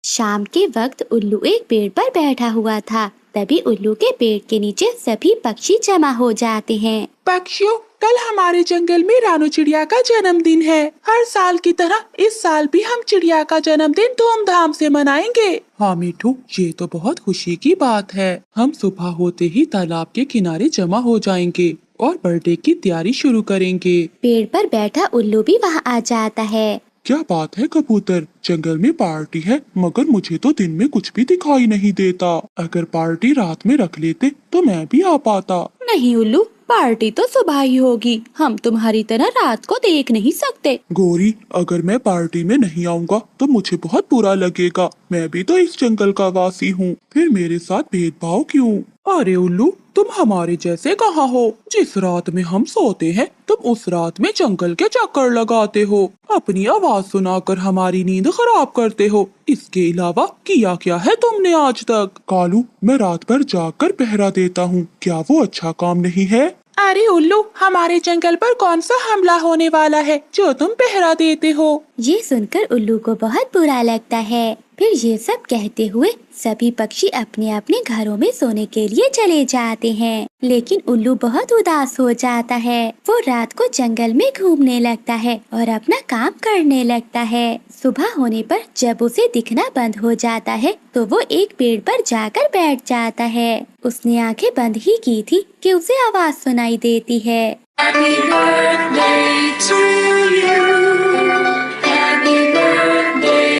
शाम के वक्त उल्लू एक पेड़ पर बैठा हुआ था। तभी उल्लू के पेड़ के नीचे सभी पक्षी जमा हो जाते हैं। पक्षियों, कल हमारे जंगल में रानू चिड़िया का जन्मदिन है। हर साल की तरह इस साल भी हम चिड़िया का जन्मदिन धूमधाम से मनाएंगे। हाँ मिठू, ये तो बहुत खुशी की बात है। हम सुबह होते ही तालाब के किनारे जमा हो जाएंगे और बर्थडे की तैयारी शुरू करेंगे। पेड़ पर बैठा उल्लू भी वहाँ आ जाता है। क्या बात है कबूतर, जंगल में पार्टी है, मगर मुझे तो दिन में कुछ भी दिखाई नहीं देता। अगर पार्टी रात में रख लेते तो मैं भी आ पाता। नहीं उल्लू, पार्टी तो सुबह ही होगी। हम तुम्हारी तरह रात को देख नहीं सकते। गोरी, अगर मैं पार्टी में नहीं आऊंगा तो मुझे बहुत बुरा लगेगा। मैं भी तो इस जंगल का वासी हूँ, फिर मेरे साथ भेदभाव क्यों? अरे उल्लू, तुम हमारे जैसे कहाँ हो? जिस रात में हम सोते हैं तुम उस रात में जंगल के चक्कर लगाते हो, अपनी आवाज सुनाकर हमारी नींद खराब करते हो। इसके अलावा किया क्या है तुमने आज तक? कालू, मैं रात भर जागकर पहरा देता हूँ, क्या वो अच्छा काम नहीं है? अरे उल्लू, हमारे जंगल पर कौन सा हमला होने वाला है जो तुम पहरा देते हो? ये सुनकर उल्लू को बहुत बुरा लगता है। फिर ये सब कहते हुए सभी पक्षी अपने अपने घरों में सोने के लिए चले जाते हैं। लेकिन उल्लू बहुत उदास हो जाता है। वो रात को जंगल में घूमने लगता है और अपना काम करने लगता है। सुबह होने पर जब उसे दिखना बंद हो जाता है तो वो एक पेड़ पर जाकर बैठ जाता है। उसने आंखें बंद ही की थी कि उसे आवाज सुनाई देती है। Happy birthday to you. Happy birthday.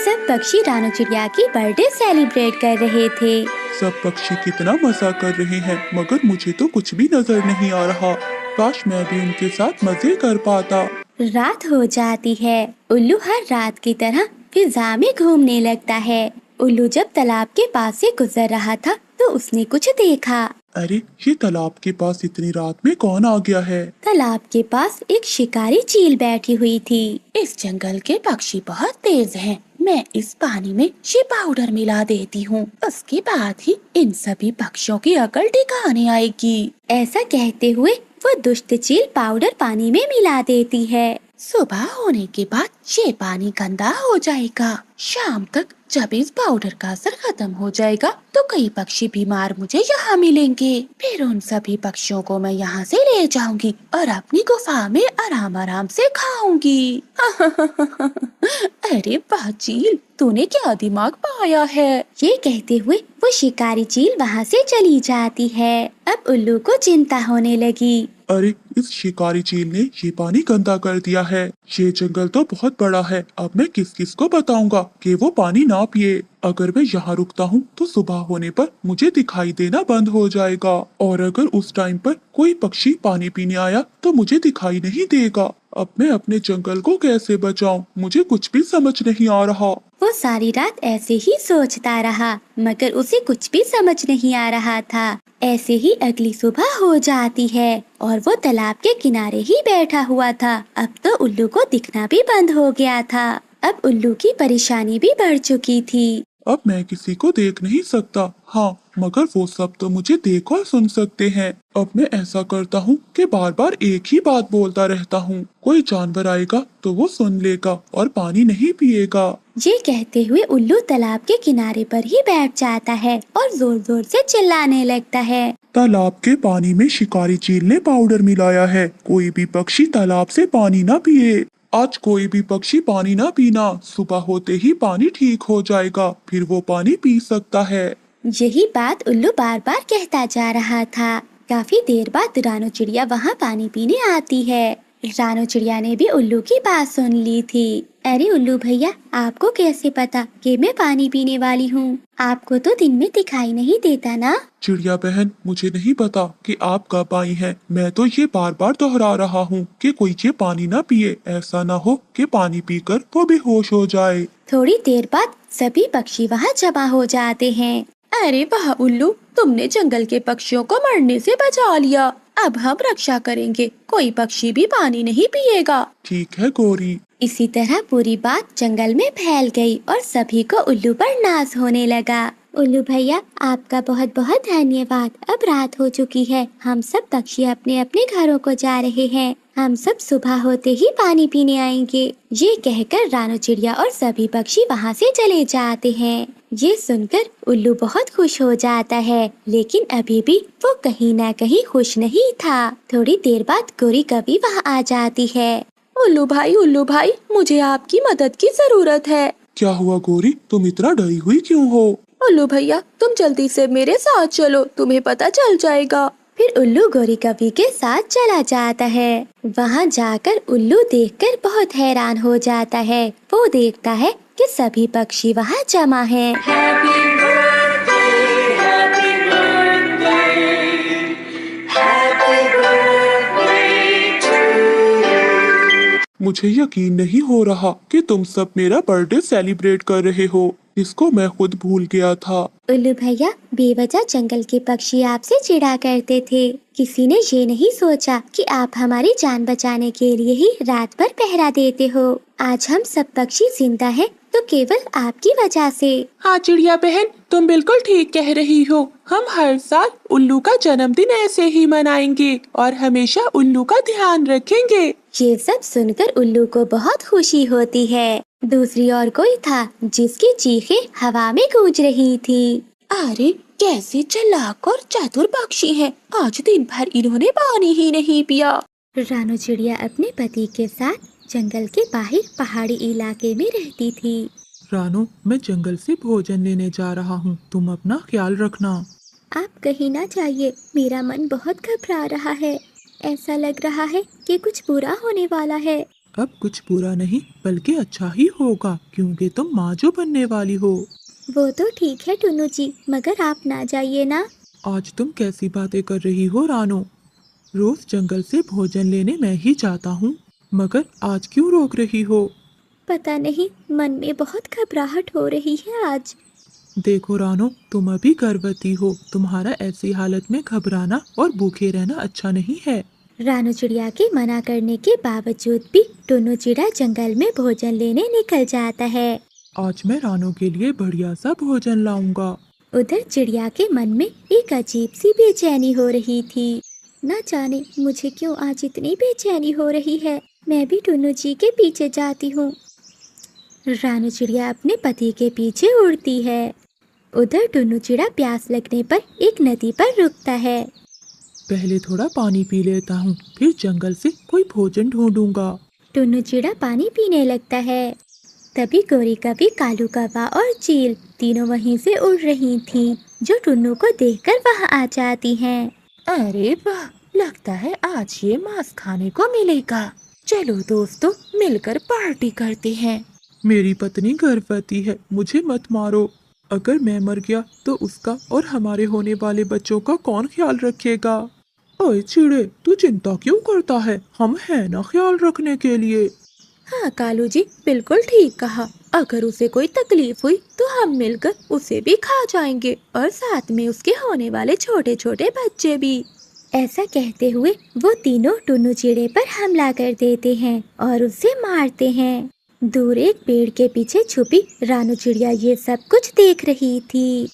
सब पक्षी रानू चिड़िया की बर्थडे सेलिब्रेट कर रहे थे। सब पक्षी कितना मजा कर रहे हैं, मगर मुझे तो कुछ भी नजर नहीं आ रहा। काश मैं भी उनके साथ मजे कर पाता। रात हो जाती है। उल्लू हर रात की तरह फिजा में घूमने लगता है। उल्लू जब तालाब के पास से गुजर रहा था तो उसने कुछ देखा। अरे, ये तालाब के पास इतनी रात में कौन आ गया है? तालाब के पास एक शिकारी चील बैठी हुई थी। इस जंगल के पक्षी बहुत तेज हैं। मैं इस पानी में ये पाउडर मिला देती हूँ, उसके बाद ही इन सभी पक्षियों की अकल ठिकाने आएगी। ऐसा कहते हुए वो दुष्ट चील पाउडर पानी में मिला देती है। सुबह होने के बाद ये पानी गंदा हो जाएगा। शाम तक जब इस पाउडर का असर खत्म हो जाएगा तो कई पक्षी बीमार मुझे यहाँ मिलेंगे। फिर उन सभी पक्षियों को मैं यहाँ से ले जाऊंगी और अपनी गुफा में आराम आराम से खाऊंगी। अरे वाह चील, तूने क्या दिमाग पाया है? ये कहते हुए वो शिकारी चील वहाँ से चली जाती है। अब उल्लू को चिंता होने लगी। अरे, इस शिकारी चील ने ये पानी गंदा कर दिया है। ये जंगल तो बहुत बड़ा है, अब मैं किस किस को बताऊंगा कि वो पानी ना पिए। अगर मैं यहाँ रुकता हूँ तो सुबह होने पर मुझे दिखाई देना बंद हो जाएगा, और अगर उस टाइम पर कोई पक्षी पानी पीने आया तो मुझे दिखाई नहीं देगा। अब मैं अपने जंगल को कैसे बचाऊं? मुझे कुछ भी समझ नहीं आ रहा। वो सारी रात ऐसे ही सोचता रहा, मगर उसे कुछ भी समझ नहीं आ रहा था। ऐसे ही अगली सुबह हो जाती है और वो तालाब के किनारे ही बैठा हुआ था। अब तो उल्लू को दिखना भी बंद हो गया था। अब उल्लू की परेशानी भी बढ़ चुकी थी। अब मैं किसी को देख नहीं सकता। हाँ, मगर वो सब तो मुझे देख और सुन सकते हैं। अब मैं ऐसा करता हूँ कि बार बार एक ही बात बोलता रहता हूँ। कोई जानवर आएगा तो वो सुन लेगा और पानी नहीं पिएगा। ये कहते हुए उल्लू तालाब के किनारे पर ही बैठ जाता है और जोर जोर से चिल्लाने लगता है। तालाब के पानी में शिकारी चील ने पाउडर मिलाया है। कोई भी पक्षी तालाब से पानी ना पिए। आज कोई भी पक्षी पानी ना पीना। सुबह होते ही पानी ठीक हो जाएगा, फिर वो पानी पी सकता है। यही बात उल्लू बार बार कहता जा रहा था। काफी देर बाद रानू चिड़िया वहाँ पानी पीने आती है। रानू चिड़िया ने भी उल्लू की बात सुन ली थी। अरे उल्लू भैया, आपको कैसे पता कि मैं पानी पीने वाली हूँ? आपको तो दिन में दिखाई नहीं देता ना? चिड़िया बहन, मुझे नहीं पता कि आप कब आई हैं। मैं तो ये बार बार दोहरा रहा हूँ कि कोई ये पानी ना पिए। ऐसा ना हो कि पानी पीकर वो बेहोश हो जाए। थोड़ी देर बाद सभी पक्षी वहाँ जमा हो जाते हैं। अरे वाह उल्लू, तुमने जंगल के पक्षियों को मरने से बचा लिया। अब हम रक्षा करेंगे, कोई पक्षी भी पानी नहीं पिएगा। ठीक है गोरी। इसी तरह पूरी बात जंगल में फैल गई और सभी को उल्लू पर नाज होने लगा। उल्लू भैया, आपका बहुत बहुत धन्यवाद। अब रात हो चुकी है, हम सब पक्षी अपने अपने घरों को जा रहे हैं। हम सब सुबह होते ही पानी पीने आएंगे। ये कहकर रानू चिड़िया और सभी पक्षी वहाँ से चले जाते हैं। ये सुनकर उल्लू बहुत खुश हो जाता है, लेकिन अभी भी वो कहीं न कहीं खुश नहीं था। थोड़ी देर बाद गोरी कभी वहाँ आ जाती है। उल्लू भाई, मुझे आपकी मदद की जरूरत है। क्या हुआ गोरी, तुम इतना डरी हुई क्यों हो? उल्लू भैया, तुम जल्दी से मेरे साथ चलो, तुम्हें पता चल जाएगा। फिर उल्लू गोरी कवि के साथ चला जाता है। वहाँ जाकर उल्लू देखकर बहुत हैरान हो जाता है। वो देखता है कि सभी पक्षी वहाँ जमा हैं। Happy birthday, happy birthday, happy birthday to you. मुझे यकीन नहीं हो रहा कि तुम सब मेरा बर्थडे सेलिब्रेट कर रहे हो। इसको मैं खुद भूल गया था। उल्लू भैया, बेवजह जंगल के पक्षी आपसे चिढ़ा करते थे। किसी ने ये नहीं सोचा कि आप हमारी जान बचाने के लिए ही रात भर पहरा देते हो। आज हम सब पक्षी जिंदा हैं तो केवल आपकी वजह से। हाँ चिड़िया बहन, तुम बिल्कुल ठीक कह रही हो। हम हर साल उल्लू का जन्मदिन ऐसे ही मनाएंगे और हमेशा उल्लू का ध्यान रखेंगे। ये सब सुनकर उल्लू को बहुत खुशी होती है। दूसरी ओर कोई था जिसकी चीखें हवा में गूंज रही थी। अरे कैसे चालाक और चतुर पक्षी हैं। आज दिन भर इन्होंने पानी ही नहीं पिया। रानू चिड़िया अपने पति के साथ जंगल के बाहर पहाड़ी इलाके में रहती थी। रानू, मैं जंगल से भोजन लेने जा रहा हूँ, तुम अपना ख्याल रखना। आप कहीं ना जाइए, मेरा मन बहुत घबरा रहा है। ऐसा लग रहा है कि कुछ बुरा होने वाला है। अब कुछ बुरा नहीं बल्कि अच्छा ही होगा, क्योंकि तुम माँ जो बनने वाली हो। वो तो ठीक है टुन्नू जी, मगर आप ना जाइए ना। आज तुम कैसी बातें कर रही हो रानू? रोज जंगल से भोजन लेने मैं ही जाता हूँ, मगर आज क्यों रोक रही हो? पता नहीं, मन में बहुत घबराहट हो रही है आज। देखो रानू, तुम अभी गर्भवती हो, तुम्हारा ऐसी हालत में घबराना और भूखे रहना अच्छा नहीं है। रानू चिड़िया के मना करने के बावजूद भी टुन्नू चिड़ा जंगल में भोजन लेने निकल जाता है। आज मैं रानू के लिए बढ़िया सा भोजन लाऊंगा। उधर चिड़िया के मन में एक अजीब सी बेचैनी हो रही थी। न जाने मुझे क्यों आज इतनी बेचैनी हो रही है। मैं भी टुन्नू जी के पीछे जाती हूँ। रानू चिड़िया अपने पति के पीछे उड़ती है। उधर टुन्नू चिड़ा प्यास लगने पर एक नदी पर रुकता है। पहले थोड़ा पानी पी लेता हूँ, फिर जंगल से कोई भोजन ढूंढूंगा। टुन्नू चिड़ा पानी पीने लगता है। तभी गोरी कभी, कालू कौवा और चील तीनों वहीं से उड़ रही थीं, जो टुन्नू को देखकर वहां आ जाती हैं। अरे वाह, लगता है आज ये मांस खाने को मिलेगा। चलो दोस्तों, मिलकर पार्टी करते हैं। मेरी पत्नी गर्भवती है, मुझे मत मारो। अगर मैं मर गया तो उसका और हमारे होने वाले बच्चों का कौन ख्याल रखेगा? ओए चिड़े, तू चिंता क्यों करता है? हम हैं ना ख्याल रखने के लिए। हाँ कालू जी, बिल्कुल ठीक कहा। अगर उसे कोई तकलीफ हुई तो हम मिलकर उसे भी खा जाएंगे और साथ में उसके होने वाले छोटे छोटे बच्चे भी। ऐसा कहते हुए वो तीनों टुन्नू चिड़े पर हमला कर देते हैं और उसे मारते हैं। दूर एक पेड़ के पीछे छुपी रानू चिड़िया ये सब कुछ देख रही थी।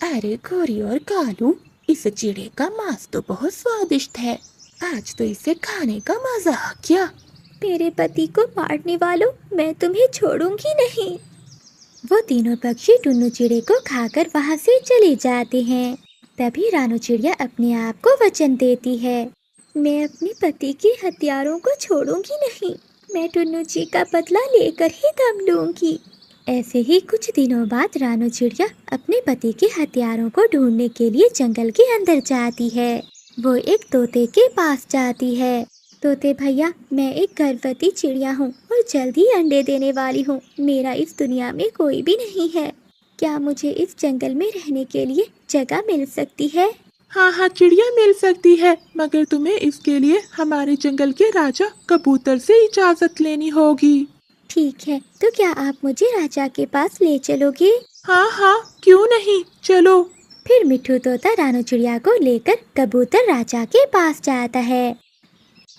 अरे गोरी और कालू, इस चिड़े का मांस तो बहुत स्वादिष्ट है। आज तो इसे खाने का मजा आ गया। मेरे पति को मारने वालों, मैं तुम्हें छोड़ूंगी नहीं। वो तीनों पक्षी टुन्नू चिड़े को खाकर वहाँ से चले जाते हैं। तभी रानू चिड़िया अपने आप को वचन देती है, मैं अपने पति के हथियारों को छोड़ूंगी नहीं। मैं टुन्नू जी का बदला लेकर ही दम लूंगी। ऐसे ही कुछ दिनों बाद रानू चिड़िया अपने पति के हथियारों को ढूंढने के लिए जंगल के अंदर जाती है। वो एक तोते के पास जाती है। तोते भैया, मैं एक गर्भवती चिड़िया हूँ और जल्दी अंडे देने वाली हूँ। मेरा इस दुनिया में कोई भी नहीं है। क्या मुझे इस जंगल में रहने के लिए जगह मिल सकती है? हाँ हाँ चिड़िया, मिल सकती है, मगर तुम्हें इसके लिए हमारे जंगल के राजा कबूतर से इजाजत लेनी होगी। ठीक है, तो क्या आप मुझे राजा के पास ले चलोगे? हाँ हाँ, क्यों नहीं, चलो। फिर मिट्ठू तोता रानू चिड़िया को लेकर कबूतर राजा के पास जाता है।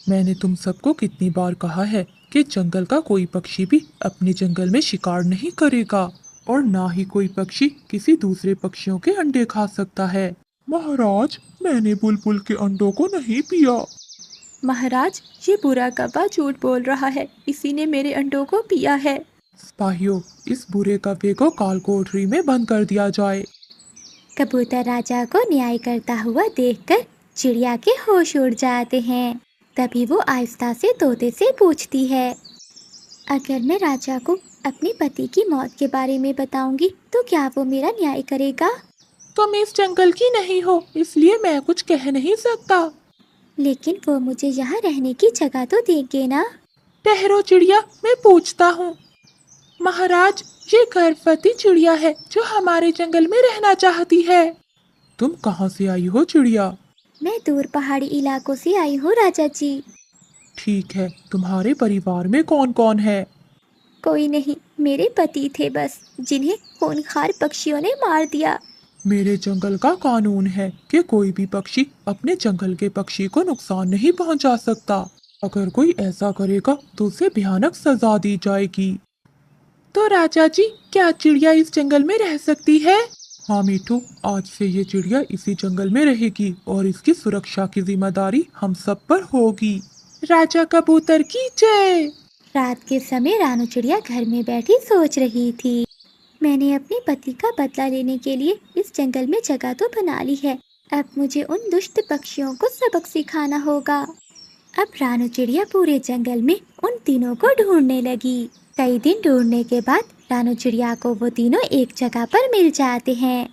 मैंने तुम सबको कितनी बार कहा है कि जंगल का कोई पक्षी भी अपने जंगल में शिकार नहीं करेगा और ना ही कोई पक्षी किसी दूसरे पक्षियों के अंडे खा सकता है। महाराज, मैंने बुलबुल के अंडों को नहीं पिया। महाराज, ये बुरा कौवा झूठ बोल रहा है, इसी ने मेरे अंडों को पिया है। सिपाहियों, इस बुरे कौवे को काल कोठरी में बंद कर दिया जाए। कबूतर राजा को न्याय करता हुआ देखकर चिड़िया के होश उड़ जाते हैं। तभी वो आहिस्ता से तोते से पूछती है, अगर मैं राजा को अपने पति की मौत के बारे में बताऊंगी तो क्या वो मेरा न्याय करेगा? तुम इस जंगल की नहीं हो, इसलिए मैं कुछ कह नहीं सकता। लेकिन वो मुझे यहाँ रहने की जगह तो देंगे ना? ठहरो चिड़िया, मैं पूछता हूँ। महाराज, ये गर्भवती चिड़िया है जो हमारे जंगल में रहना चाहती है। तुम कहाँ से आई हो चिड़िया? मैं दूर पहाड़ी इलाकों से आई हूँ राजा जी। ठीक है, तुम्हारे परिवार में कौन कौन है? कोई नहीं, मेरे पति थे बस, जिन्हें खूंखार पक्षियों ने मार दिया। मेरे जंगल का कानून है कि कोई भी पक्षी अपने जंगल के पक्षी को नुकसान नहीं पहुंचा सकता। अगर कोई ऐसा करेगा तो उसे भयानक सजा दी जाएगी। तो राजा जी, क्या चिड़िया इस जंगल में रह सकती है? हाँ मिठू, आज से ये चिड़िया इसी जंगल में रहेगी और इसकी सुरक्षा की जिम्मेदारी हम सब पर होगी। राजा कबूतर की जय। रात के समय रानू चिड़िया घर में बैठी सोच रही थी, मैंने अपने पति का बदला लेने के लिए इस जंगल में जगह तो बना ली है, अब मुझे उन दुष्ट पक्षियों को सबक सिखाना होगा। अब रानू चिड़िया पूरे जंगल में उन तीनों को ढूंढने लगी। कई दिन ढूंढने के बाद रानू चिड़िया को वो तीनों एक जगह पर मिल जाते हैं।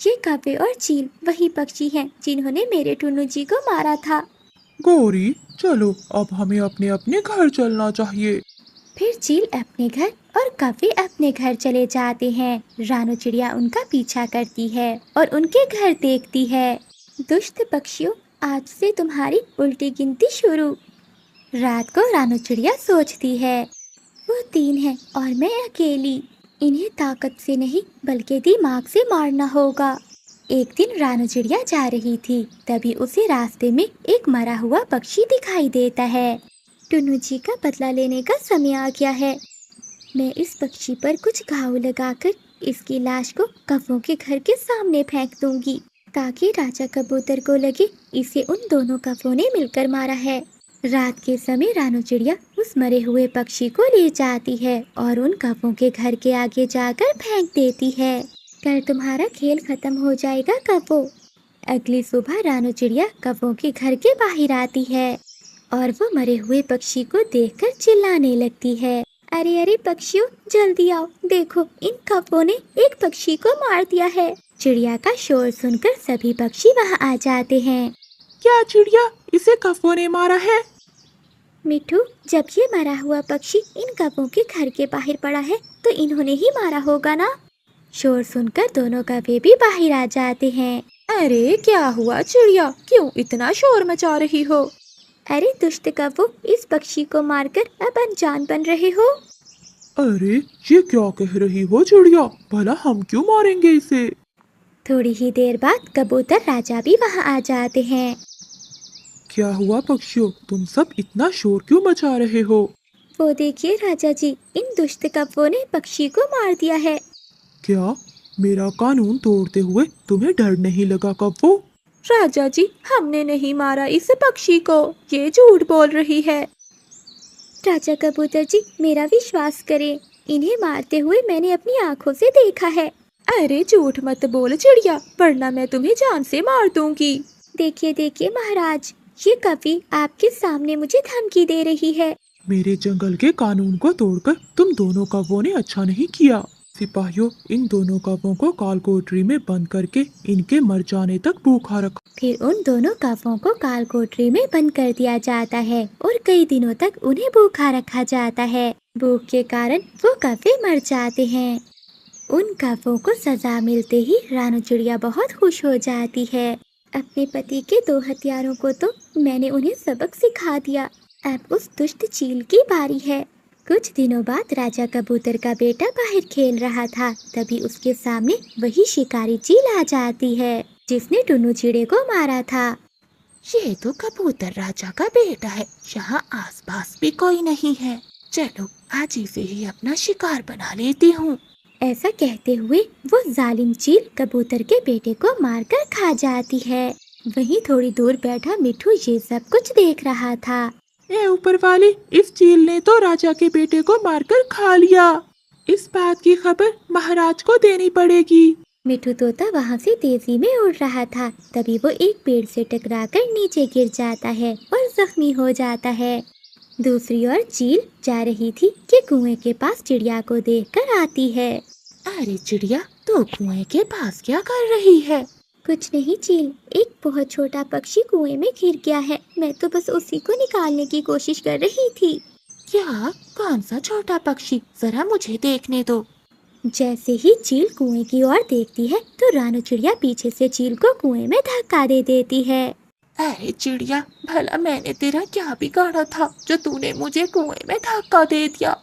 ये कौवे और चील वही पक्षी हैं जिन्होंने मेरे टुन्नू जी को मारा था। गौरी, चलो अब हमें अपने अपने घर चलना चाहिए। फिर चील अपने घर और कौवे अपने घर चले जाते हैं। रानू चिड़िया उनका पीछा करती है और उनके घर देखती है। दुष्ट पक्षियों, आज से तुम्हारी उल्टी गिनती शुरू। रात को रानू चिड़िया सोचती है, वो तीन हैं और मैं अकेली, इन्हें ताकत से नहीं बल्कि दिमाग से मारना होगा। एक दिन रानू चिड़िया जा रही थी, तभी उसे रास्ते में एक मरा हुआ पक्षी दिखाई देता है। टुन्नू जी का बदला लेने का समय आ गया है। मैं इस पक्षी पर कुछ घाव लगाकर इसकी लाश को कौवों के घर के सामने फेंक दूंगी, ताकि राजा कबूतर को लगे इसे उन दोनों कौवों ने मिलकर मारा है। रात के समय रानू चिड़िया उस मरे हुए पक्षी को ले जाती है और उन कौवों के घर के आगे जाकर फेंक देती है। कल तुम्हारा खेल खत्म हो जाएगा कौवों। अगली सुबह रानू चिड़िया कौवों के घर के बाहर आती है और वो मरे हुए पक्षी को देखकर चिल्लाने लगती है, अरे अरे पक्षियों, जल्दी आओ, देखो इन कौवों ने एक पक्षी को मार दिया है। चिड़िया का शोर सुनकर सभी पक्षी वहाँ आ जाते हैं। क्या चिड़िया, इसे कौवों ने मारा है? मिठू, जब ये मरा हुआ पक्षी इन कौवों के घर के बाहर पड़ा है तो इन्होंने ही मारा होगा ना। शोर सुनकर दोनों कौवे भी बाहर आ जाते हैं। अरे क्या हुआ चिड़िया, क्यों इतना शोर मचा रही हो? अरे दुष्ट कौवों, इस पक्षी को मारकर अब अनजान बन रहे हो। अरे ये क्या कह रही हो चिड़िया, भला हम क्यों मारेंगे इसे? थोड़ी ही देर बाद कबूतर राजा भी वहाँ आ जाते हैं। क्या हुआ पक्षियों, तुम सब इतना शोर क्यों मचा रहे हो? वो देखिए राजा जी, इन दुष्ट कौवों ने पक्षी को मार दिया है। क्या मेरा कानून तोड़ते हुए तुम्हें डर नहीं लगा कौवों? राजा जी, हमने नहीं मारा इस पक्षी को, ये झूठ बोल रही है। राजा कबूतर जी, मेरा विश्वास करें, इन्हें मारते हुए मैंने अपनी आँखों से देखा है। अरे झूठ मत बोल चिड़िया, वरना मैं तुम्हें जान से मार दूंगी। देखिए देखिए महाराज, ये कौवी आपके सामने मुझे धमकी दे रही है। मेरे जंगल के कानून को तोड़कर तुम दोनों कौवों ने अच्छा नहीं किया। सिपाहियों, इन दोनों कौवों को काल कोठरी में बंद करके इनके मर जाने तक भूखा रखो। फिर उन दोनों कौवों को काल कोठरी में बंद कर दिया जाता है और कई दिनों तक उन्हें भूखा रखा जाता है। भूख के कारण वो कौवे मर जाते हैं। उन कौवों को सजा मिलते ही रानू चिड़िया बहुत खुश हो जाती है। अपने पति के 2 हथियारों को तो मैंने उन्हें सबक सिखा दिया, अब उस दुष्ट चील की बारी है। कुछ दिनों बाद राजा कबूतर का बेटा बाहर खेल रहा था, तभी उसके सामने वही शिकारी चील आ जाती है जिसने टुन्नू चिड़े को मारा था। ये तो कबूतर राजा का बेटा है, यहाँ आसपास भी कोई नहीं है। चलो आज इसे ही अपना शिकार बना लेती हूँ। ऐसा कहते हुए वो जालिम चील कबूतर के बेटे को मारकर खा जाती है। वहीं थोड़ी दूर बैठा मिठू ये सब कुछ देख रहा था। ए ऊपर वाले, इस चील ने तो राजा के बेटे को मारकर खा लिया। इस बात की खबर महाराज को देनी पड़ेगी। मिठू तोता वहाँ से तेजी में उड़ रहा था। तभी वो एक पेड़ से टकराकर नीचे गिर जाता है और जख्मी हो जाता है। दूसरी ओर चील जा रही थी कि कुएं के पास चिड़िया को देखकर आती है। अरे चिड़िया, तू कुएं के पास क्या कर रही है? कुछ नहीं चील, एक बहुत छोटा पक्षी कुएं में गिर गया है। मैं तो बस उसी को निकालने की कोशिश कर रही थी। क्या? कौन सा छोटा पक्षी? जरा मुझे देखने दो। जैसे ही चील कुएं की ओर देखती है तो रानू चिड़िया पीछे से चील को कुएं में धक्का दे देती है। अरे चिड़िया, भला मैंने तेरा क्या बिगाड़ा था जो तूने मुझे कुएं में धक्का दे दिया?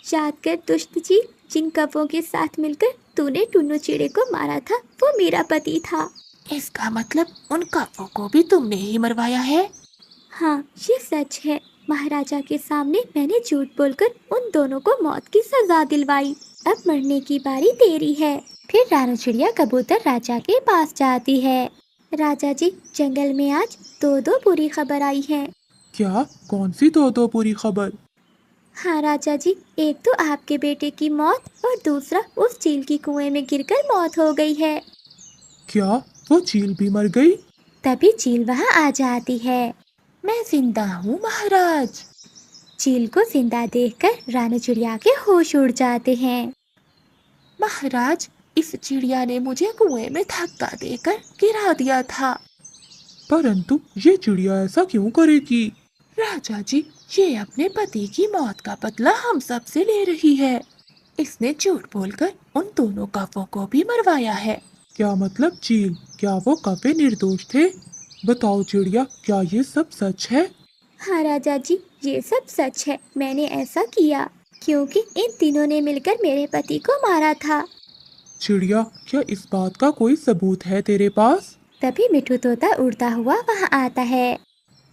याद कर दुष्ट चील, जिन कपों के साथ मिलकर तूने टुन्नू चिड़े को मारा था वो मेरा पति था। इसका मतलब उन कौवों को भी तुमने ही मरवाया है? हाँ, ये सच है। महाराजा के सामने मैंने झूठ बोलकर उन दोनों को मौत की सजा दिलवाई। अब मरने की बारी तेरी है। फिर रानू चिड़िया कबूतर राजा के पास जाती है। राजा जी, जंगल में आज दो बुरी खबर आई है। क्या? कौन सी दो बुरी खबर? हाँ राजा जी, एक तो आपके बेटे की मौत और दूसरा उस चील की कुएं में गिरकर मौत हो गई है। क्या वो चील भी मर गई? तभी चील वहाँ आ जाती है। मैं जिंदा हूँ महाराज। चील को जिंदा देखकर रानू चिड़िया के होश उड़ जाते हैं। महाराज, इस चिड़िया ने मुझे कुएं में धक्का देकर गिरा दिया था। परंतु ये चिड़िया ऐसा क्यों करेगी? राजा जी, ये अपने पति की मौत का बदला हम सब से ले रही है। इसने झूठ बोलकर उन दोनों कौवों को भी मरवाया है। क्या मतलब चील? क्या वो कौवे निर्दोष थे? बताओ चिड़िया, क्या ये सब सच है? हाँ राजा जी, ये सब सच है। मैंने ऐसा किया क्योंकि इन तीनों ने मिलकर मेरे पति को मारा था। चिड़िया, क्या इस बात का कोई सबूत है तेरे पास? तभी मिठू तोता उड़ता हुआ वहाँ आता है।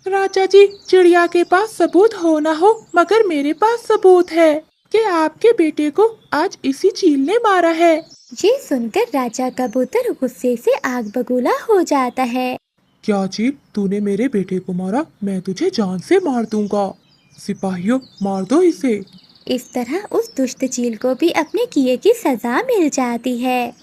राजा जी, चिड़िया के पास सबूत हो ना हो, मगर मेरे पास सबूत है कि आपके बेटे को आज इसी चील ने मारा है। ये सुनकर राजा कबूतर गुस्से से आग बबूला हो जाता है। क्या चील, तूने मेरे बेटे को मारा? मैं तुझे जान से मार दूंगा। सिपाहियों, मार दो इसे। इस तरह उस दुष्ट चील को भी अपने किए की सजा मिल जाती है।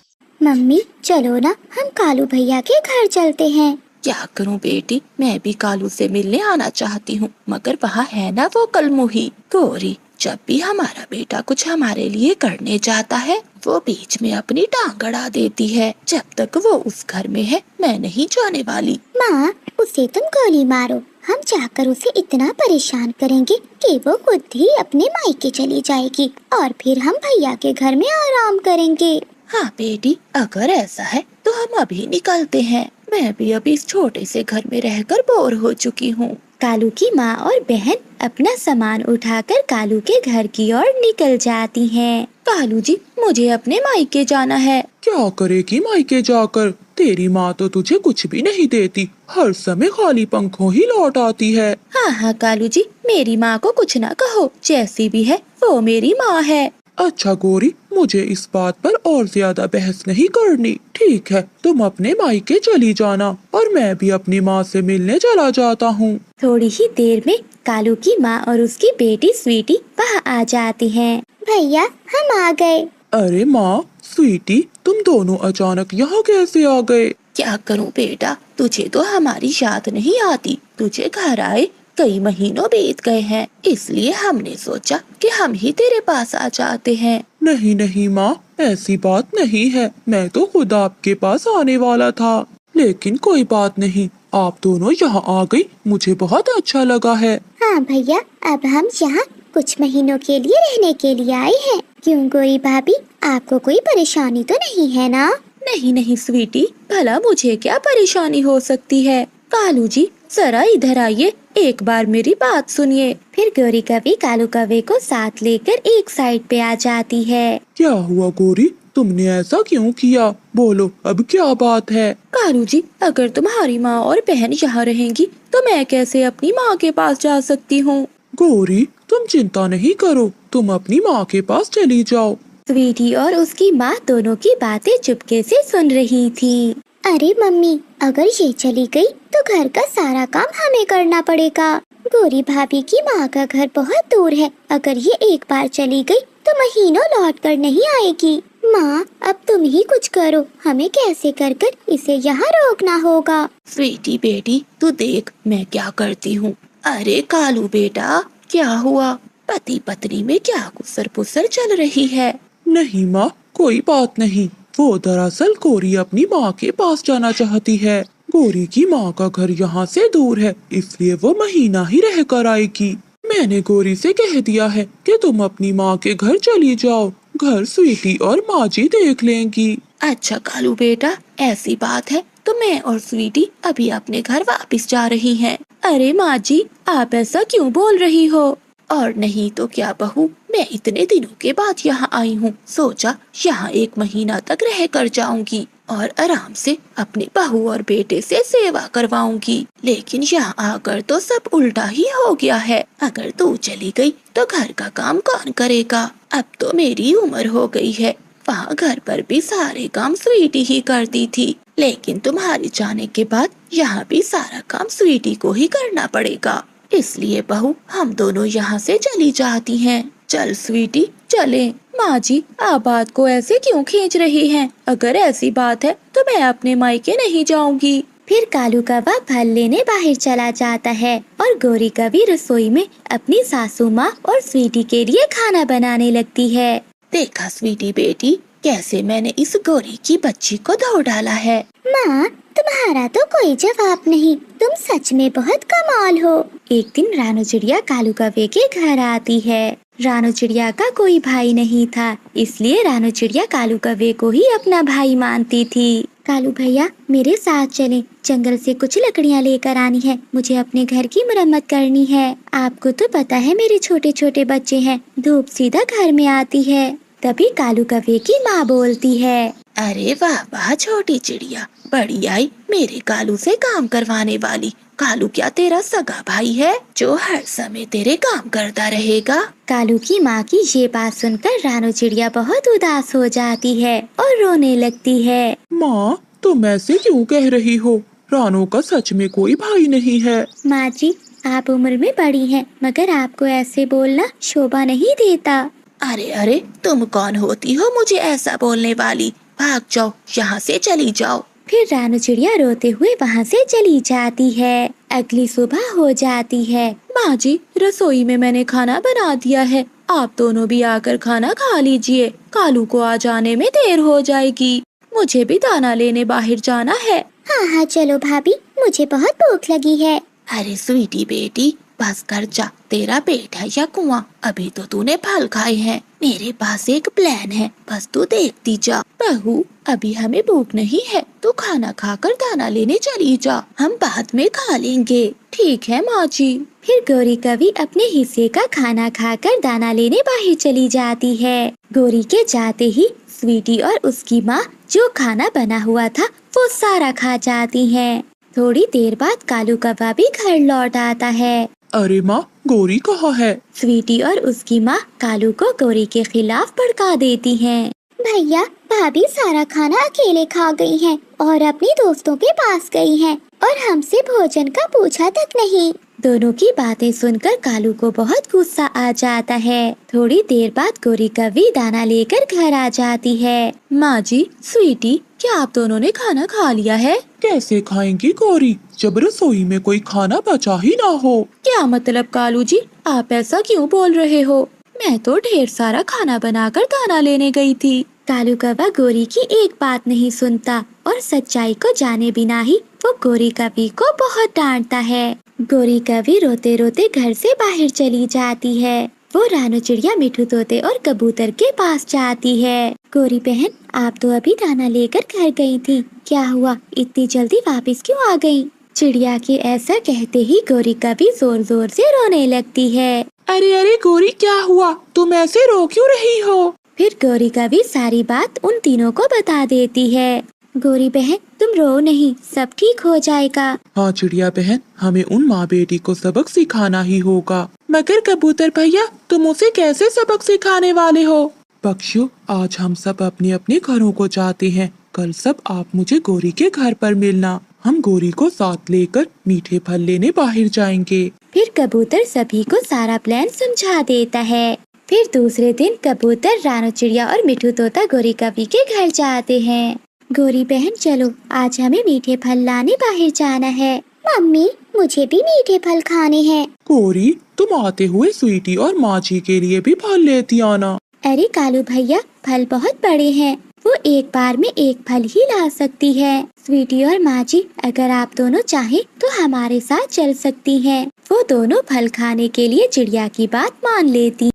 मम्मी चलो ना, हम कालू भैया के घर चलते हैं। क्या करूं बेटी, मैं भी कालू से मिलने आना चाहती हूँ, मगर वहाँ है ना वो कलमुही गौरी। जब भी हमारा बेटा कुछ हमारे लिए करने जाता है वो बीच में अपनी टांग अड़ा देती है। जब तक वो उस घर में है मैं नहीं जाने वाली। माँ, उसे तुम गोली मारो। हम जाकर उसे इतना परेशान करेंगे कि वो खुद ही अपने मायके चली जाएगी और फिर हम भैया के घर में आराम करेंगे। हाँ बेटी, अगर ऐसा है तो हम अभी निकलते हैं। मैं भी अभी इस छोटे से घर में रहकर बोर हो चुकी हूँ। कालू की माँ और बहन अपना सामान उठाकर कालू के घर की ओर निकल जाती हैं। कालू जी, मुझे अपने मायके जाना है। क्या करेगी मायके जाकर? तेरी माँ तो तुझे कुछ भी नहीं देती, हर समय खाली पंखों ही लौट आती है। हाँ हाँ कालू जी, मेरी माँ को कुछ ना कहो, जैसी भी है वो मेरी माँ है। अच्छा गौरी, मुझे इस बात पर और ज्यादा बहस नहीं करनी। ठीक है, तुम अपने मायके चली जाना और मैं भी अपनी माँ से मिलने चला जाता हूँ। थोड़ी ही देर में कालू की माँ और उसकी बेटी स्वीटी वहाँ आ जाती हैं। भैया, हम आ गए। अरे माँ, स्वीटी, तुम दोनों अचानक यहाँ कैसे आ गए? क्या करूँ बेटा, तुझे तो हमारी याद नहीं आती। तुझे घर आए कई महीनों बीत गए हैं, इसलिए हमने सोचा कि हम ही तेरे पास आ जाते हैं। नहीं नहीं माँ, ऐसी बात नहीं है। मैं तो खुद आपके पास आने वाला था, लेकिन कोई बात नहीं, आप दोनों यहाँ आ गई, मुझे बहुत अच्छा लगा है। हाँ भैया, अब हम यहाँ कुछ महीनों के लिए रहने के लिए आए हैं। क्यों गोरी भाभी, आपको कोई परेशानी तो नहीं है ना? नहीं नहीं स्वीटी, भला मुझे क्या परेशानी हो सकती है। कालू जी, जरा इधर आइए, एक बार मेरी बात सुनिए। फिर गौरी कवि कालू कौवे को साथ लेकर एक साइड पे आ जाती है। क्या हुआ गौरी, तुमने ऐसा क्यों किया? बोलो, अब क्या बात है? कालू जी, अगर तुम्हारी माँ और बहन यहाँ रहेंगी तो मैं कैसे अपनी माँ के पास जा सकती हूँ? गौरी, तुम चिंता नहीं करो, तुम अपनी माँ के पास चली जाओ। स्वीटी और उसकी माँ दोनों की बातें चुपके से सुन रही थी। अरे मम्मी, अगर ये चली गई तो घर का सारा काम हमें करना पड़ेगा। गौरी भाभी की माँ का घर बहुत दूर है, अगर ये एक बार चली गई तो महीनों लौट कर नहीं आएगी। माँ, अब तुम ही कुछ करो, हमें कैसे कर कर इसे यहाँ रोकना होगा। स्वीटी बेटी, तू देख मैं क्या करती हूँ। अरे कालू बेटा, क्या हुआ? पति पत्नी में क्या गुसर पुसर चल रही है? नहीं माँ, कोई बात नहीं। वो दरअसल गौरी अपनी माँ के पास जाना चाहती है। गौरी की माँ का घर यहाँ से दूर है, इसलिए वो महीना ही रह कर आएगी। मैंने गौरी से कह दिया है कि तुम अपनी माँ के घर चली जाओ, घर स्वीटी और माँ जी देख लेंगी। अच्छा कालू बेटा, ऐसी बात है तो मैं और स्वीटी अभी अपने घर वापस जा रही हैं। अरे माँ जी, आप ऐसा क्यों बोल रही हो? और नहीं तो क्या बहू, मैं इतने दिनों के बाद यहाँ आई हूँ, सोचा यहाँ एक महीना तक रह कर जाऊंगी और आराम से अपने बहू और बेटे से सेवा करवाऊंगी। लेकिन यहाँ आकर तो सब उल्टा ही हो गया है। अगर तू चली गई तो घर का काम कौन करेगा? अब तो मेरी उम्र हो गई है। वहाँ घर पर भी सारे काम स्वीटी ही करती थी, लेकिन तुम्हारे जाने के बाद यहाँ भी सारा काम स्वीटी को ही करना पड़ेगा। इसलिए बहू, हम दोनों यहाँ से चली जाती हैं। चल स्वीटी, चलें। माँ जी, आप बात को ऐसे क्यों खींच रही हैं? अगर ऐसी बात है तो मैं अपने मायके नहीं जाऊंगी। फिर कालू कौवा फल लेने बाहर चला जाता है और गौरी कभी रसोई में अपनी सासू माँ और स्वीटी के लिए खाना बनाने लगती है। देखा स्वीटी बेटी, कैसे मैंने इस गौरी की बच्ची को धो डाला है। माँ, तुम्हारा तो कोई जवाब नहीं, तुम सच में बहुत कमाल हो। एक दिन रानू चिड़िया कालू कौवे के घर आती है। रानू चिड़िया का कोई भाई नहीं था, इसलिए रानू चिड़िया कालू कौवे को ही अपना भाई मानती थी। कालू भैया, मेरे साथ चलें, जंगल से कुछ लकड़ियाँ लेकर आनी है, मुझे अपने घर की मरम्मत करनी है। आपको तो पता है मेरे छोटे छोटे बच्चे हैं, धूप सीधा घर में आती है। तभी कालू कौवे की माँ बोलती है, अरे वाह वाह छोटी चिड़िया, बड़ी आई मेरे कालू से काम करवाने वाली। कालू क्या तेरा सगा भाई है जो हर समय तेरे काम करता रहेगा? कालू की माँ की ये बात सुनकर रानू चिड़िया बहुत उदास हो जाती है और रोने लगती है। माँ, तुम ऐसे क्यों कह रही हो? रानू का सच में कोई भाई नहीं है। माँ जी, आप उम्र में बड़ी हैं, मगर आपको ऐसे बोलना शोभा नहीं देता। अरे अरे, तुम कौन होती हो मुझे ऐसा बोलने वाली? भाग जाओ, यहाँ से चली जाओ। फिर रानू चिड़िया रोते हुए वहाँ से चली जाती है। अगली सुबह हो जाती है। माँ जी, रसोई में मैंने खाना बना दिया है, आप दोनों भी आकर खाना खा लीजिए। कालू को आ जाने में देर हो जाएगी, मुझे भी दाना लेने बाहर जाना है। हाँ हाँ चलो भाभी, मुझे बहुत भूख लगी है। अरे स्वीटी बेटी, बस कर जा, तेरा पेट है या कुआं? अभी तो तूने फल खाए हैं। मेरे पास एक प्लान है, बस तू देखती जा। बहू, अभी हमें भूख नहीं है, तू खाना खाकर दाना लेने चली जा, हम बाद में खा लेंगे। ठीक है माँ जी। फिर गौरी कभी अपने हिस्से का खाना खाकर दाना लेने बाहर चली जाती है। गौरी के जाते ही स्वीटी और उसकी माँ जो खाना बना हुआ था वो सारा खा जाती हैं। थोड़ी देर बाद कालू कौवा भी घर लौट आता है। अरे माँ, गौरी कहाँ है? स्वीटी और उसकी माँ कालू को गौरी के खिलाफ भड़का देती हैं। भैया, भाभी सारा खाना अकेले खा गई हैं और अपनी दोस्तों के पास गई हैं और हमसे भोजन का पूछा तक नहीं। दोनों की बातें सुनकर कालू को बहुत गुस्सा आ जाता है। थोड़ी देर बाद गौरी कभी दाना लेकर घर आ जाती है। माँ जी, स्वीटी, क्या आप दोनों ने खाना खा लिया है? कैसे खाएंगी गौरी, जब रसोई में कोई खाना बचा ही ना हो? क्या मतलब कालू जी, आप ऐसा क्यों बोल रहे हो? मैं तो ढेर सारा खाना बनाकर दाना लेने गई थी। कालू कौवा गौरी की एक बात नहीं सुनता और सच्चाई को जाने बिना ही वो गौरी कभी को बहुत डांटता है। गौरी कभी रोते रोते घर से बाहर चली जाती है। वो रानू चिड़िया, मिठू तोते और कबूतर के पास जाती है। गौरी बहन, आप तो अभी दाना लेकर घर गई थी, क्या हुआ, इतनी जल्दी वापस क्यों आ गई? चिड़िया के ऐसा कहते ही गौरी कभी जोर जोर से रोने लगती है। अरे अरे गौरी, क्या हुआ, तुम ऐसे रो क्यों रही हो? फिर गौरी कभी सारी बात उन तीनों को बता देती है। गौरी बहन, तुम रो नहीं, सब ठीक हो जाएगा। हाँ चिड़िया बहन, हमें उन माँ बेटी को सबक सिखाना ही होगा। मगर कबूतर भैया, तुम उसे कैसे सबक सिखाने वाले हो? पक्षियों, आज हम सब अपने अपने घरों को जाते हैं, कल सब आप मुझे गोरी के घर पर मिलना। हम गोरी को साथ लेकर मीठे फल लेने बाहर जाएंगे। फिर कबूतर सभी को सारा प्लान समझा देता है। फिर दूसरे दिन कबूतर, रानू चिड़िया और मिठू तोता गोरी कवि के घर जाते हैं। गोरी बहन चलो, आज हमें मीठे फल लाने बाहर जाना है। मम्मी, मुझे भी मीठे फल खाने हैं। गोरी, तुम आते हुए स्वीटी और माँ जी के लिए भी फल लेती आना। अरे कालू भैया, फल बहुत बड़े हैं, वो एक बार में एक फल ही ला सकती है। स्वीटी और माँ जी, अगर आप दोनों चाहें तो हमारे साथ चल सकती हैं। वो दोनों फल खाने के लिए चिड़िया की बात मान लेती।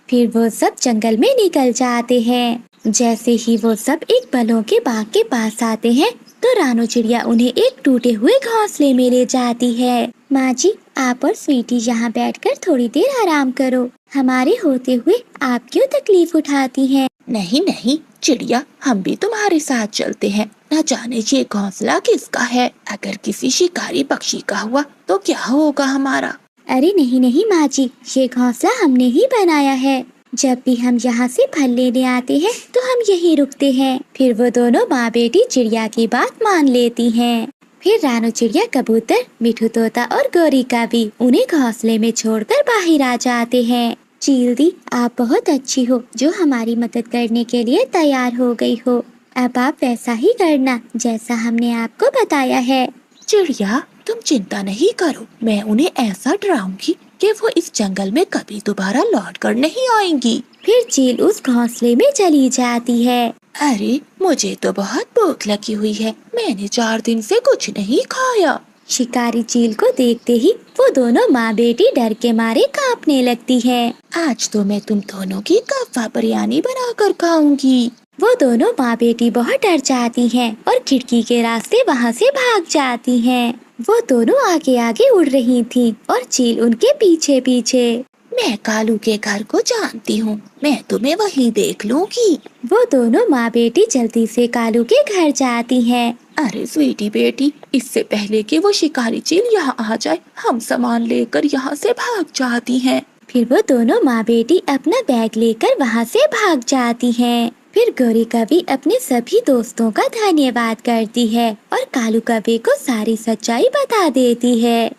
फिर वो सब जंगल में निकल जाते हैं। जैसे ही वो सब एक फलों के बाग के पास आते हैं तो रानू चिड़िया उन्हें एक टूटे हुए घोंसले में ले जाती है। माँ जी, आप और स्वीटी यहाँ बैठकर थोड़ी देर आराम करो। हमारे होते हुए आप क्यों तकलीफ उठाती हैं? नहीं नहीं चिड़िया, हम भी तुम्हारे साथ चलते हैं। न जाने ये घोंसला किसका है, अगर किसी शिकारी पक्षी का हुआ तो क्या होगा हमारा। अरे नहीं नहीं माँ जी, ये घोंसला हमने ही बनाया है। जब भी हम यहाँ से फल लेने आते हैं तो हम यहीं रुकते हैं। फिर वो दोनों माँ बेटी चिड़िया की बात मान लेती हैं। फिर रानू चिड़िया, कबूतर, मिठू तोता और गोरी कवि उन्हें घोंसले में छोड़कर बाहर आ जाते हैं। चील दी, आप बहुत अच्छी हो जो हमारी मदद करने के लिए तैयार हो गई हो। अब आप वैसा ही करना जैसा हमने आपको बताया है। चिड़िया, तुम चिंता नहीं करो, मैं उन्हें ऐसा डराऊंगी कि वो इस जंगल में कभी दोबारा लौट कर नहीं आएंगी। फिर चील उस घोंसले में चली जाती है। अरे मुझे तो बहुत भूख लगी हुई है, मैंने 4 दिन से कुछ नहीं खाया। शिकारी चील को देखते ही वो दोनों माँ बेटी डर के मारे कांपने लगती हैं। आज तो मैं तुम दोनों की कव्वा बिरयानी बनाकर खाऊंगी। वो दोनों माँ बेटी बहुत डर जाती हैं और खिड़की के रास्ते वहाँ से भाग जाती हैं। वो दोनों आगे आगे उड़ रही थीं और चील उनके पीछे पीछे। मैं कालू के घर को जानती हूँ, मैं तुम्हें वहीं देख लूंगी। वो दोनों माँ बेटी जल्दी से कालू के घर जाती हैं। अरे स्वीटी बेटी, इससे पहले कि वो शिकारी चील यहाँ आ जाए, हम सामान लेकर यहाँ से भाग जाती हैं। फिर वो दोनों माँ बेटी अपना बैग लेकर वहाँ से भाग जाती हैं। फिर गोरी कवि अपने सभी दोस्तों का धन्यवाद करती है और कालू कवि को सारी सच्चाई बता देती है।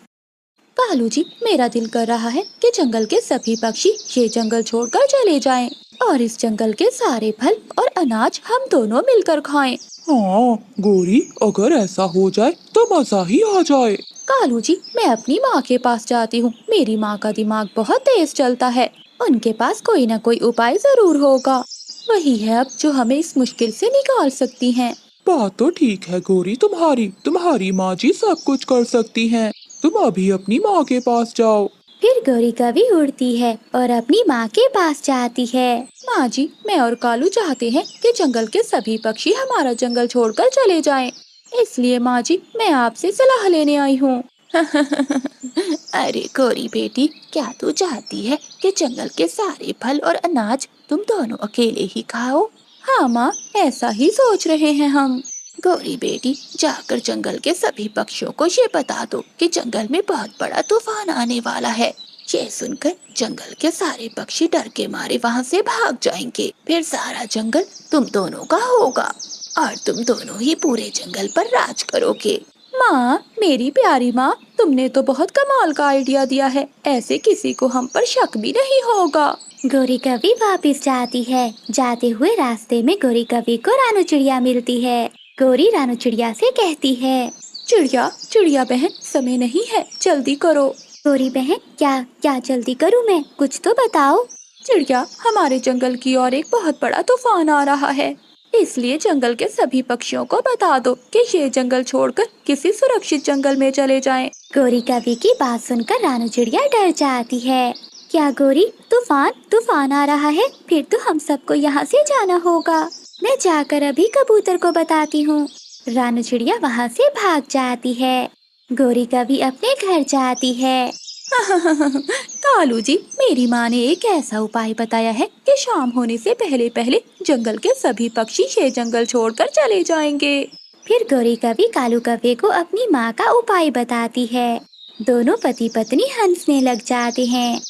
कालू जी, मेरा दिल कर रहा है कि जंगल के सभी पक्षी ये जंगल छोड़कर चले जाएं और इस जंगल के सारे फल और अनाज हम दोनों मिलकर खाएं। हाँ गोरी, अगर ऐसा हो जाए तो मजा ही आ जाए। कालू जी, मैं अपनी माँ के पास जाती हूँ। मेरी माँ का दिमाग बहुत तेज चलता है, उनके पास कोई न कोई उपाय जरूर होगा। वही है अब जो हमें इस मुश्किल से निकाल सकती हैं। बात तो ठीक है गोरी, तुम्हारी माँ जी सब कुछ कर सकती हैं। तुम अभी अपनी माँ के पास जाओ। फिर गोरी कवि उड़ती है और अपनी माँ के पास जाती है। माँ जी, मैं और कालू चाहते हैं कि जंगल के सभी पक्षी हमारा जंगल छोड़कर चले जाएं। इसलिए माँ जी, मैं आपसे सलाह लेने आई हूँ। अरे गोरी बेटी, क्या तू चाहती है कि जंगल के सारे फल और अनाज तुम दोनों अकेले ही खाओ? हाँ माँ, ऐसा ही सोच रहे हैं हम। गोरी बेटी, जाकर जंगल के सभी पक्षियों को ये बता दो कि जंगल में बहुत बड़ा तूफान आने वाला है। ये सुनकर जंगल के सारे पक्षी डर के मारे वहाँ से भाग जाएंगे। फिर सारा जंगल तुम दोनों का होगा और तुम दोनों ही पूरे जंगल पर राज करोगे। माँ, मेरी प्यारी माँ, तुमने तो बहुत कमाल का आइडिया दिया है। ऐसे किसी को हम पर शक भी नहीं होगा। गोरी कवि वापस जाती है। जाते हुए रास्ते में गोरी कवि को रानू चिड़िया मिलती है। गोरी रानू चिड़िया से कहती है, चिड़िया बहन, समय नहीं है, जल्दी करो। गोरी बहन, क्या जल्दी करूँ मैं? कुछ तो बताओ। चिड़िया, हमारे जंगल की ओर एक बहुत बड़ा तूफान आ रहा है, इसलिए जंगल के सभी पक्षियों को बता दो कि ये जंगल छोड़कर किसी सुरक्षित जंगल में चले जाएं। गोरी कवि की बात सुनकर रानू चिड़िया डर जाती है। क्या गोरी, तूफान आ रहा है? फिर तो हम सबको यहाँ से जाना होगा। मैं जाकर अभी कबूतर को बताती हूँ। रानू चिड़िया वहाँ से भाग जाती है। गोरी कवि अपने घर जाती है। कालू जी, मेरी माँ ने एक ऐसा उपाय बताया है कि शाम होने से पहले पहले जंगल के सभी पक्षी ये जंगल छोड़कर चले जाएंगे। फिर गोरी कवि कालू कव्वे को अपनी माँ का उपाय बताती है। दोनों पति पत्नी हंसने लग जाते हैं।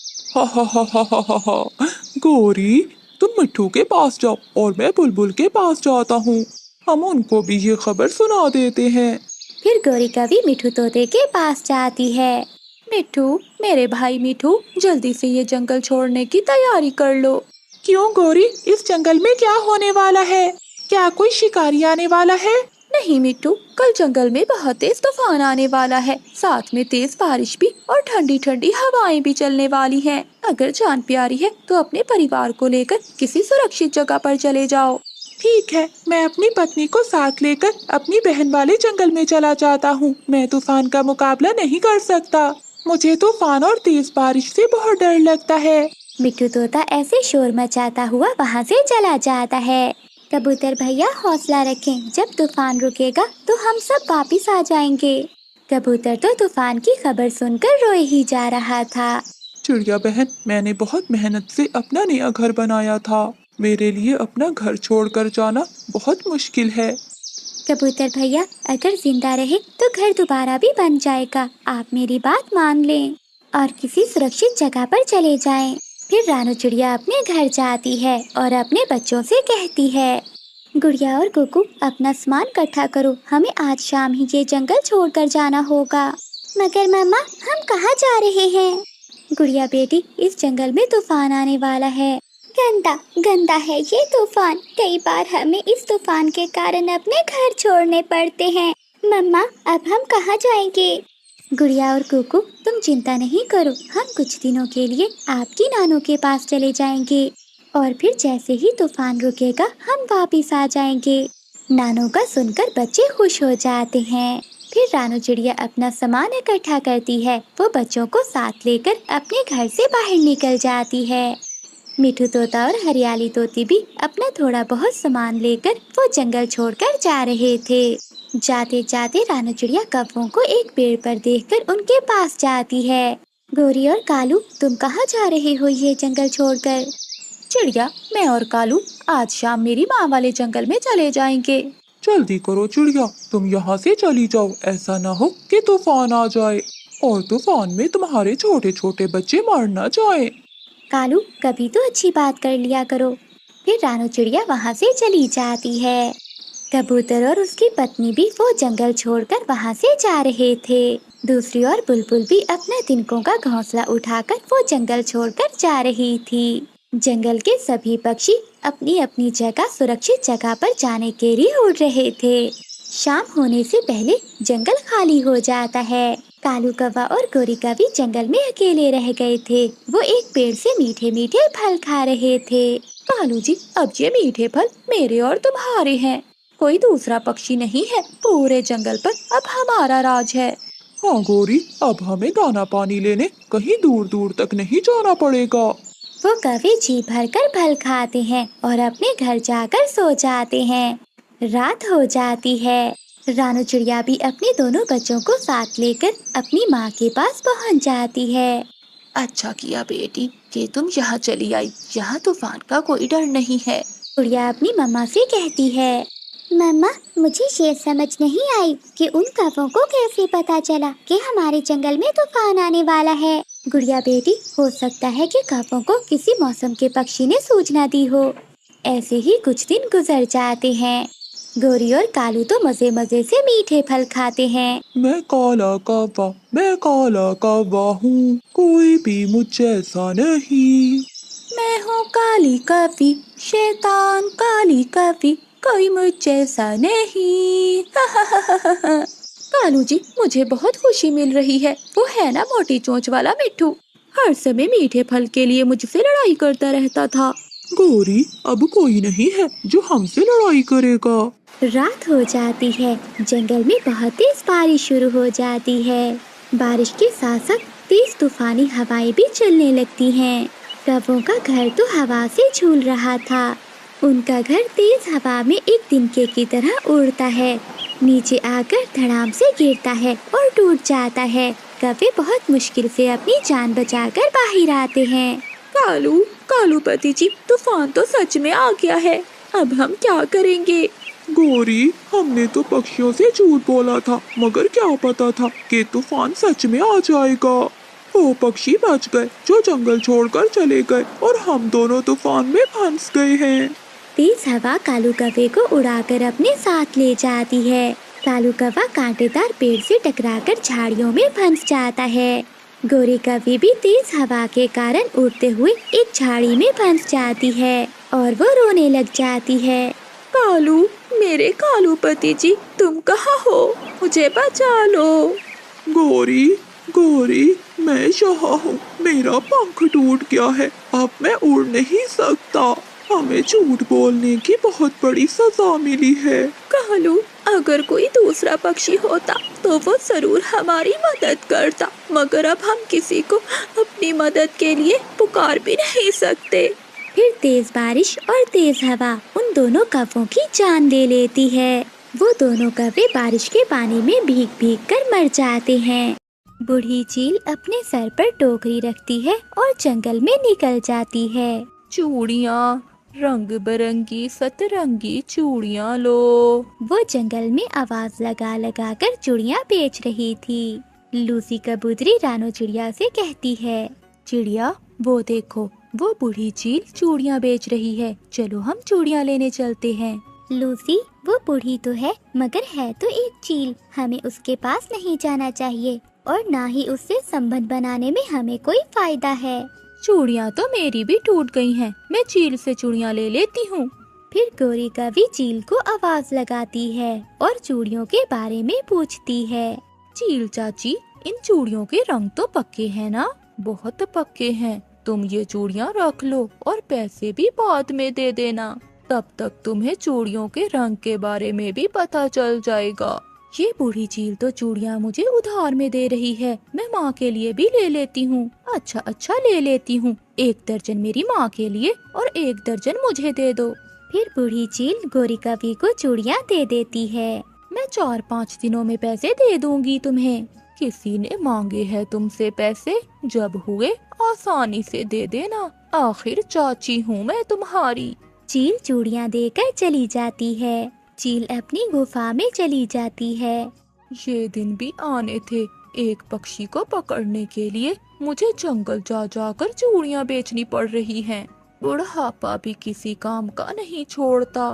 गोरी, तुम मिट्ठू के पास जाओ और मैं बुलबुल के पास जाता हूँ। हम उनको भी ये खबर सुना देते हैं। फिर गौरी कवि मिठू तोते के पास जाती है। मिठू, मेरे भाई मिठू, जल्दी से ये जंगल छोड़ने की तैयारी कर लो। क्यों गौरी, इस जंगल में क्या होने वाला है? क्या कोई शिकारी आने वाला है? नहीं मिट्टू, कल जंगल में बहुत तेज तूफान आने वाला है, साथ में तेज बारिश भी और ठंडी ठंडी हवाएं भी चलने वाली हैं। अगर जान प्यारी है तो अपने परिवार को लेकर किसी सुरक्षित जगह पर चले जाओ। ठीक है, मैं अपनी पत्नी को साथ लेकर अपनी बहन वाले जंगल में चला जाता हूँ। मैं तूफान का मुकाबला नहीं कर सकता। मुझे तूफान और तेज बारिश से बहुत डर लगता है। मिट्टू तोता ऐसे शोर मचाता हुआ वहाँ से चला जाता है। कबूतर भैया हौसला रखें, जब तूफान रुकेगा तो हम सब वापिस आ जाएंगे। कबूतर तो तूफान की खबर सुनकर रोए ही जा रहा था। चिड़िया बहन, मैंने बहुत मेहनत से अपना नया घर बनाया था। मेरे लिए अपना घर छोड़कर जाना बहुत मुश्किल है। कबूतर भैया, अगर जिंदा रहे तो घर दोबारा भी बन जाएगा। आप मेरी बात मान लें और किसी सुरक्षित जगह पर चले जाएं। फिर रानू चिड़िया अपने घर जाती है और अपने बच्चों से कहती है, गुड़िया और कुकू, अपना सामान इकट्ठा करो, हमें आज शाम ही ये जंगल छोड़कर जाना होगा। मगर मम्मा, हम कहाँ जा रहे हैं? गुड़िया बेटी, इस जंगल में तूफान आने वाला है। गंदा गंदा है ये तूफान। कई बार हमें इस तूफान के कारण अपने घर छोड़ने पड़ते हैं। मम्मा, अब हम कहाँ जाएंगे? गुड़िया और कुकू, तुम चिंता नहीं करो, हम कुछ दिनों के लिए आपकी नानू के पास चले जाएंगे और फिर जैसे ही तूफान रुकेगा हम वापिस आ जाएंगे। नानू का सुनकर बच्चे खुश हो जाते हैं। फिर रानू चिड़िया अपना सामान इकट्ठा करती है। वो बच्चों को साथ लेकर अपने घर से बाहर निकल जाती है। मिठू तोता और हरियाली तोती भी अपना थोड़ा बहुत सामान लेकर वो जंगल छोड़कर जा रहे थे। जाते जाते रानू चिड़िया कौवों को एक पेड़ पर देखकर उनके पास जाती है। गोरी और कालू, तुम कहाँ जा रहे हो ये जंगल छोड़कर? चिड़िया, मैं और कालू आज शाम मेरी माँ वाले जंगल में चले जाएंगे। जल्दी करो चिड़िया, तुम यहाँ से चली जाओ। ऐसा ना हो कि तूफान आ जाए और तूफान में तुम्हारे छोटे छोटे बच्चे मर न जाएं। कालू, कभी तो अच्छी बात कर लिया करो। फिर रानू चिड़िया वहाँ से चली जाती है। कबूतर और उसकी पत्नी भी वो जंगल छोड़कर वहाँ से जा रहे थे। दूसरी ओर बुलबुल भी अपने तिनकों का घोंसला उठाकर वो जंगल छोड़कर जा रही थी। जंगल के सभी पक्षी अपनी अपनी जगह सुरक्षित जगह पर जाने के लिए उड़ रहे थे। शाम होने से पहले जंगल खाली हो जाता है। कालू कौवा और गोरी कवि जंगल में अकेले रह गए थे। वो एक पेड़ से मीठे मीठे फल खा रहे थे। कालू जी, अब ये मीठे फल मेरे और तुम्हारे हैं, कोई दूसरा पक्षी नहीं है। पूरे जंगल पर अब हमारा राज है। हाँ गोरी, अब हमें दाना पानी लेने कहीं दूर दूर तक नहीं जाना पड़ेगा। वो कवि जी भरकर फल खाते हैं और अपने घर जाकर सो जाते हैं। रात हो जाती है। रानू चिड़िया भी अपने दोनों बच्चों को साथ लेकर अपनी माँ के पास पहुँच जाती है। अच्छा किया बेटी कि तुम यहाँ चली आई, यहाँ तूफान का कोई डर नहीं है। चिड़िया अपनी मम्मा से कहती है, मम्मा, मुझे ये समझ नहीं आई कि उन कौवों को कैसे पता चला कि हमारे जंगल में तूफान आने वाला है। गुड़िया बेटी, हो सकता है कि कौवों को किसी मौसम के पक्षी ने सूचना दी हो। ऐसे ही कुछ दिन गुजर जाते हैं। गोरी और कालू तो मजे मजे से मीठे फल खाते हैं। मैं काला कौवा हूँ, कोई भी मुझ जैसा नहीं। मैं हूँ काली कवि, शैतान काली कवि, कोई मुझ जैसा नहीं। कालू जी, मुझे बहुत खुशी मिल रही है। वो है ना मोटी चोंच वाला मिट्ठू, हर समय मीठे फल के लिए मुझसे लड़ाई करता रहता था। गोरी, अब कोई नहीं है जो हमसे लड़ाई करेगा। रात हो जाती है। जंगल में बहुत तेज बारिश शुरू हो जाती है। बारिश के साथ साथ तेज तूफानी हवाएं भी चलने लगती हैं। कौवों का घर तो हवा से झूल रहा था। उनका घर तेज हवा में एक तिनके की तरह उड़ता है, नीचे आकर धड़ाम से गिरता है और टूट जाता है। कौवे बहुत मुश्किल से अपनी जान बचाकर बाहर आते हैं। कालू पति जी, तूफान तो सच में आ गया है, अब हम क्या करेंगे? गोरी, हमने तो पक्षियों से झूठ बोला था, मगर क्या पता था कि तूफान सच में आ जाएगा। वो पक्षी बच गए जो जंगल छोड़कर चले गए और हम दोनों तूफान में फंस गए हैं। तेज हवा कालू कौवे को उड़ाकर अपने साथ ले जाती है। कालू कौवा कांटेदार पेड़ से टकराकर झाड़ियों में फंस जाता है। गोरी कौवी भी तेज हवा के कारण उड़ते हुए एक झाड़ी में फंस जाती है और वो रोने लग जाती है। कालू, मेरे कालू पति जी, तुम कहाँ हो? मुझे बचा लो। गोरी गोरी, मैं यहाँ हूँ। मेरा पंख टूट गया है, अब मैं उड़ नहीं सकता। हमें झूठ बोलने की बहुत बड़ी सजा मिली है। कालू, अगर कोई दूसरा पक्षी होता तो वो जरूर हमारी मदद करता, मगर अब हम किसी को अपनी मदद के लिए पुकार भी नहीं सकते। फिर तेज बारिश और तेज हवा उन दोनों कौवों की जान ले लेती है। वो दोनों कौवे बारिश के पानी में भीग भीग कर मर जाते हैं। बूढ़ी चील अपने सर पर टोकरी रखती है और जंगल में निकल जाती है। चूड़ियाँ, रंग बिरंगी सतरंगी चूड़ियाँ लो। वो जंगल में आवाज लगा लगा कर चूड़ियाँ बेच रही थी। लूसी कबूतरी रानो चिड़िया से कहती है, चिड़िया, वो देखो, वो बूढ़ी चील चूड़ियाँ बेच रही है। चलो हम चूड़ियाँ लेने चलते हैं। लूसी, वो बूढ़ी तो है मगर है तो एक चील, हमें उसके पास नहीं जाना चाहिए और ना ही उससे संबंध बनाने में हमें कोई फायदा है। चूड़ियाँ तो मेरी भी टूट गई हैं, मैं चील से चूड़ियाँ ले लेती हूँ। फिर गोरी कौवी चील को आवाज लगाती है और चूड़ियों के बारे में पूछती है। चील चाची, इन चूड़ियों के रंग तो पक्के हैं ना? बहुत पक्के हैं। तुम ये चूड़ियाँ रख लो और पैसे भी बाद में दे देना, तब तक तुम्हें चूड़ियों के रंग के बारे में भी पता चल जाएगा। ये बूढ़ी चील तो चूड़ियाँ मुझे उधार में दे रही है, मैं माँ के लिए भी ले लेती हूँ। अच्छा ले लेती हूँ, 1 दर्जन मेरी माँ के लिए और 1 दर्जन मुझे दे दो। फिर बूढ़ी चील गोरी कौवी को चूड़ियाँ दे देती है। मैं 4-5 दिनों में पैसे दे दूंगी तुम्हें। किसी ने मांगे हैं तुमसे पैसे? जब हुए आसानी से दे देना, आखिर चाची हूँ मैं तुम्हारी। चील चूड़ियाँ देकर चली जाती है। चील अपनी गुफा में चली जाती है। ये दिन भी आने थे, एक पक्षी को पकड़ने के लिए मुझे जंगल जा जाकर चूड़ियाँ बेचनी पड़ रही हैं। बुढ़ापा भी किसी काम का नहीं छोड़ता।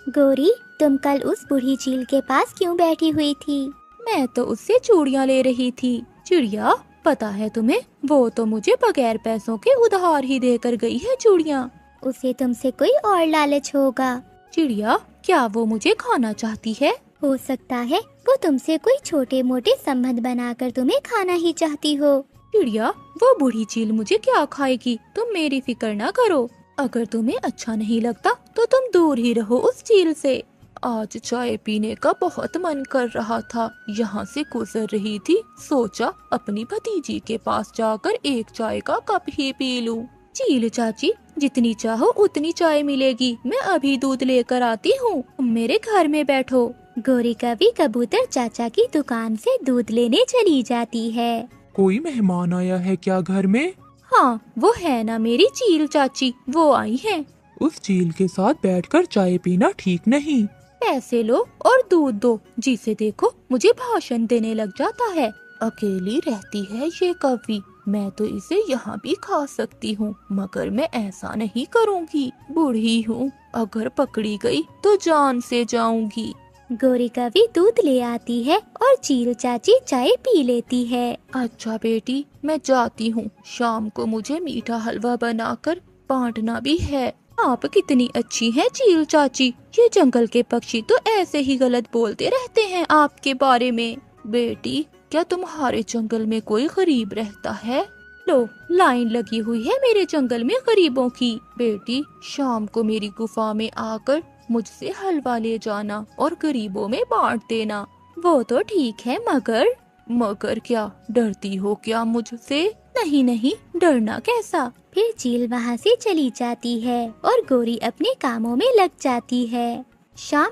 गोरी, तुम कल उस बूढ़ी चील के पास क्यों बैठी हुई थी? मैं तो उससे चूड़ियाँ ले रही थी। चिड़िया, पता है तुम्हें, वो तो मुझे बगैर पैसों के उधार ही देकर गई है चूड़ियाँ। उसे तुमसे कोई और लालच होगा। चिड़िया, क्या वो मुझे खाना चाहती है? हो सकता है वो तुमसे कोई छोटे मोटे संबंध बनाकर तुम्हें खाना ही चाहती हो। चिड़िया, वो बूढ़ी चील मुझे क्या खाएगी, तुम मेरी फिक्र ना करो। अगर तुम्हें अच्छा नहीं लगता तो तुम दूर ही रहो उस चील से। आज चाय पीने का बहुत मन कर रहा था, यहाँ से गुजर रही थी, सोचा अपनी भतीजी के पास जाकर एक चाय का कप ही पी लूं। चील चाची, जितनी चाहो उतनी चाय मिलेगी, मैं अभी दूध लेकर आती हूँ, मेरे घर में बैठो। गोरी कौवी कबूतर चाचा की दुकान से दूध लेने चली जाती है। कोई मेहमान आया है क्या घर में? हाँ, वो है ना मेरी चील चाची, वो आई है। उस चील के साथ बैठकर चाय पीना ठीक नहीं। पैसे लो और दूध दो, जिसे देखो मुझे भाषण देने लग जाता है। अकेली रहती है ये कौवी, मैं तो इसे यहाँ भी खा सकती हूँ, मगर मैं ऐसा नहीं करूँगी। बूढ़ी हूँ, अगर पकड़ी गई तो जान से जाऊंगी। गोरी कौवी दूध ले आती है और चील चाची चाय पी लेती है। अच्छा बेटी, मैं जाती हूँ, शाम को मुझे मीठा हलवा बनाकर बांटना भी है। आप कितनी अच्छी हैं चील चाची, ये जंगल के पक्षी तो ऐसे ही गलत बोलते रहते हैं आपके बारे में। बेटी, क्या तुम्हारे जंगल में कोई गरीब रहता है? लो, लाइन लगी हुई है मेरे जंगल में गरीबों की। बेटी, शाम को मेरी गुफा में आकर मुझसे हलवा ले जाना और गरीबों में बांट देना। वो तो ठीक है, मगर क्या, डरती हो क्या मुझसे? नहीं नहीं, डरना कैसा। फिर चील वहाँ से चली जाती है और गोरी अपने कामों में लग जाती है। शाम